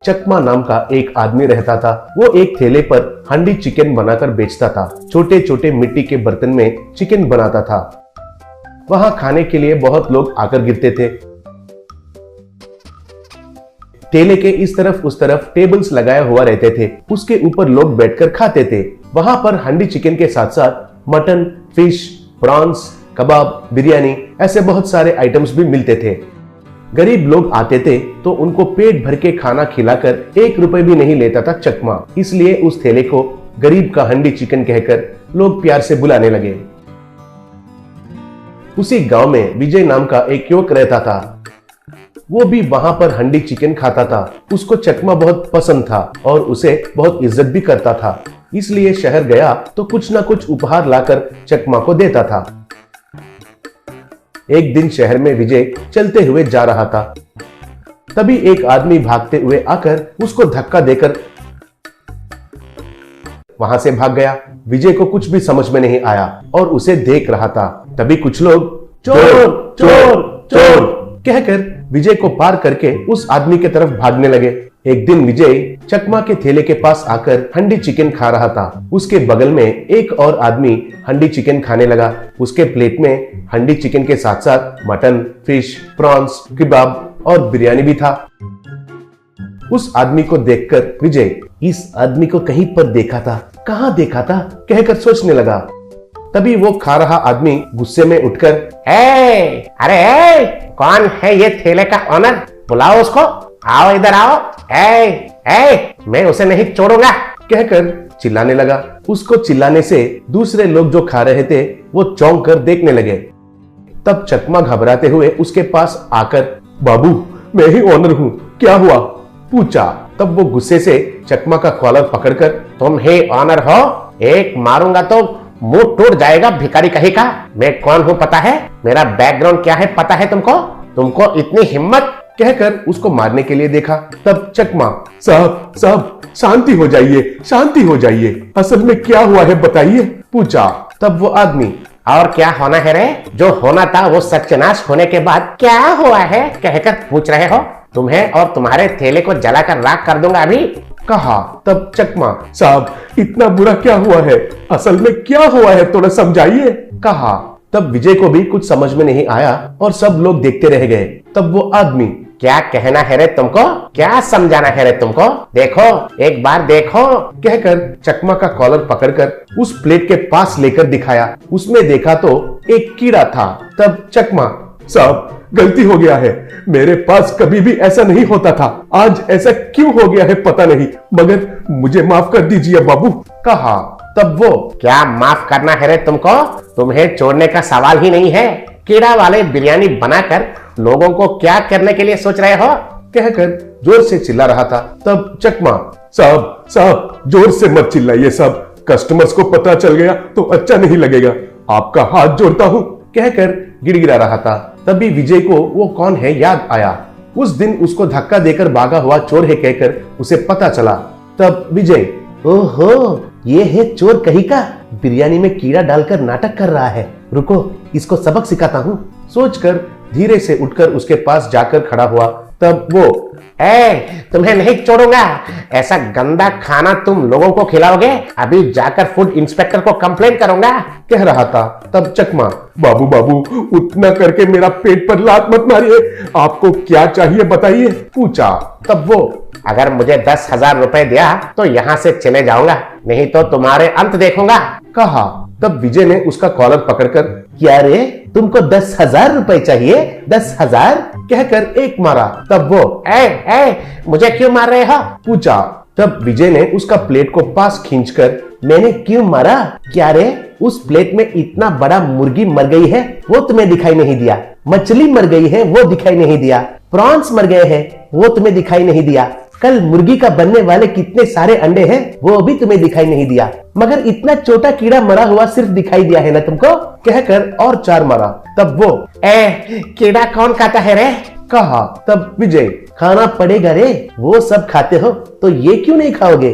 चकमा नाम का एक आदमी रहता था। वो एक ठेले पर हंडी चिकन बनाकर बेचता था। छोटे छोटे मिट्टी के बर्तन में चिकन बनाता था। वहां खाने के लिए बहुत लोग आकर गिरते थे। ठेले के इस तरफ उस तरफ टेबल्स लगाया हुआ रहते थे। उसके ऊपर लोग बैठकर खाते थे। वहां पर हंडी चिकन के साथ साथ मटन, फिश, प्रॉन्स, कबाब, बिरयानी ऐसे बहुत सारे आइटम्स भी मिलते थे। गरीब लोग आते थे तो उनको पेट भर के खाना खिलाकर 1 रुपए भी नहीं लेता था चकमा। इसलिए उस ठेले को गरीब का हंडी चिकन कहकर लोग प्यार से बुलाने लगे। उसी गांव में विजय नाम का एक युवक रहता था। वो भी वहां पर हंडी चिकन खाता था। उसको चकमा बहुत पसंद था और उसे बहुत इज्जत भी करता था। इसलिए शहर गया तो कुछ ना कुछ उपहार लाकर चकमा को देता था। एक दिन शहर में विजय चलते हुए जा रहा था। तभी एक आदमी भागते हुए आकर उसको धक्का देकर वहां से भाग गया। विजय को कुछ भी समझ में नहीं आया और उसे देख रहा था। तभी कुछ लोग चोर चोर चोर कहकर विजय को पार करके उस आदमी की तरफ भागने लगे। एक दिन विजय चकमा के ठेले के पास आकर हंडी चिकन खा रहा था। उसके बगल में एक और आदमी हंडी चिकन खाने लगा। उसके प्लेट में हंडी चिकन के साथ साथ मटन, फिश, प्रॉन्स, कबाब और बिरयानी भी था। उस आदमी को देखकर विजय इस आदमी को कहीं पर देखा था, कहां देखा था कहकर सोचने लगा। तभी वो खा रहा आदमी गुस्से में उठकर अरे कौन है ये ठेले का ऑनर? बुलाओ उसको, आओ इधर आओ। मैं उसे नहीं छोड़ूंगा कहकर चिल्लाने लगा। उसको चिल्लाने से दूसरे लोग जो खा रहे थे वो चौंक कर देखने लगे। तब चकमा घबराते हुए उसके पास आकर बाबू मैं ही ऑनर हूँ, क्या हुआ पूछा। तब वो गुस्से से चकमा का कॉलर पकड़कर तुम ही ऑनर हो? एक मारूंगा तो मुंह टूट जाएगा भिखारी कहीं का। मैं कौन हूँ पता है? मेरा बैकग्राउंड क्या है पता है तुमको? तुमको इतनी हिम्मत कहकर उसको मारने के लिए देखा। तब चकमा साहब शांति हो जाइए, शांति हो जाइए, असल में क्या हुआ है बताइए पूछा। तब वो आदमी और क्या होना है रे? जो होना था वो सत्यानाश होने के बाद क्या हुआ है कहकर पूछ रहे हो? तुम्हें और तुम्हारे ठेले को जलाकर राख कर दूंगा अभी कहा। तब चकमा साहब इतना बुरा क्या हुआ है, असल में क्या हुआ है थोड़ा समझाइए कहा। तब विजय को भी कुछ समझ में नहीं आया और सब लोग देखते रह गए। तब वो आदमी क्या कहना है रे तुमको, क्या समझाना है रे तुमको? देखो एक बार देखो कहकर चकमा का कॉलर पकड़कर उस प्लेट के पास लेकर दिखाया। उसमें देखा तो एक कीड़ा था। तब चकमा साहब गलती हो गया है, मेरे पास कभी भी ऐसा नहीं होता था, आज ऐसा क्यों हो गया है पता नहीं, मगर मुझे माफ कर दीजिए बाबू कहा। तब वो क्या माफ करना है रे तुमको? तुम्हें छोड़ने का सवाल ही नहीं है। कीड़ा वाले बिरयानी बनाकर लोगों को क्या करने के लिए सोच रहे हो कहकर जोर से चिल्ला रहा था। तब चकमा साहब जोर से मत चिल्लाइए साहब, कस्टमर्स को पता चल गया तो अच्छा नहीं लगेगा, आपका हाथ जोड़ता हूँ कहकर गिड़गिड़ा रहा था। तभी विजय को वो कौन है याद आया। उस दिन उसको धक्का देकर भागा हुआ चोर है कहकर उसे पता चला। तब विजय ओहो ये है चोर कहीं का, बिरयानी में कीड़ा डालकर नाटक कर रहा है, रुको इसको सबक सिखाता हूँ सोचकर धीरे से उठकर उसके पास जाकर खड़ा हुआ। तब वो तुम्हें नहीं छोड़ूंगा, ऐसा गंदा खाना तुम लोगों को खिलाओगे, अभी जाकर फूड इंस्पेक्टर को कंप्लेन करूंगा कह रहा था। तब चकमा बाबू उतना करके मेरा पेट पर लात मत मारिए, आपको क्या चाहिए बताइए पूछा। तब वो अगर मुझे 10,000 रुपए दिया तो यहाँ से चले जाऊंगा, नहीं तो तुम्हारे अंत देखूंगा कहा। तब विजय ने उसका कॉलर पकड़कर क्या रे तुमको 10,000 रुपए चाहिए? 10,000 कहकर एक मारा। तब वो मुझे क्यों मार रहे हो पूछा। तब विजय ने उसका प्लेट को पास खींचकर मैंने क्यों मारा? क्या रे उस प्लेट में इतना बड़ा मुर्गी मर गई है वो तुम्हें दिखाई नहीं दिया, मछली मर गई है वो दिखाई नहीं दिया, प्रॉन्स मर गए हैं वो तुम्हें दिखाई नहीं दिया, कल मुर्गी का बनने वाले कितने सारे अंडे हैं वो भी तुम्हें दिखाई नहीं दिया, मगर इतना छोटा कीड़ा मरा हुआ सिर्फ दिखाई दिया है ना तुमको कहकर और 4 मारा। तब वो कीड़ा कौन खाता है रे कहा। तब विजय खाना पड़ेगा रे, वो सब खाते हो तो ये क्यों नहीं खाओगे?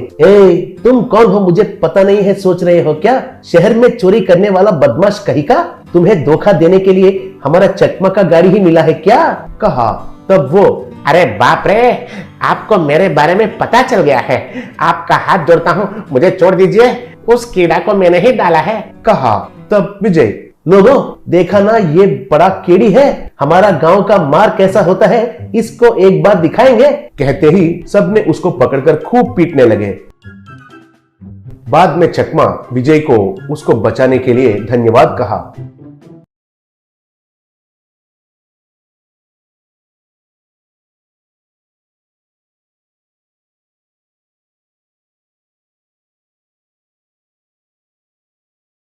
तुम कौन हो मुझे पता नहीं है सोच रहे हो क्या? शहर में चोरी करने वाला बदमाश कहीं का, तुम्हें धोखा देने के लिए हमारा चकमा का गाड़ी ही मिला है क्या कहा। तब वो अरे बाप रे, आपको मेरे बारे में पता चल गया है। आपका हाथ जोड़ता हूँ, मुझे छोड़ दीजिए, उस कीड़ा को मैंने ही डाला है, कहा। तब विजय, लोगों देखा ना, ये बड़ा कीड़ी है, हमारा गांव का मार कैसा होता है, इसको एक बार दिखाएंगे। कहते ही सबने उसको पकड़कर खूब पीटने लगे। बाद में चकमा विजय को उसको बचाने के लिए धन्यवाद कहा।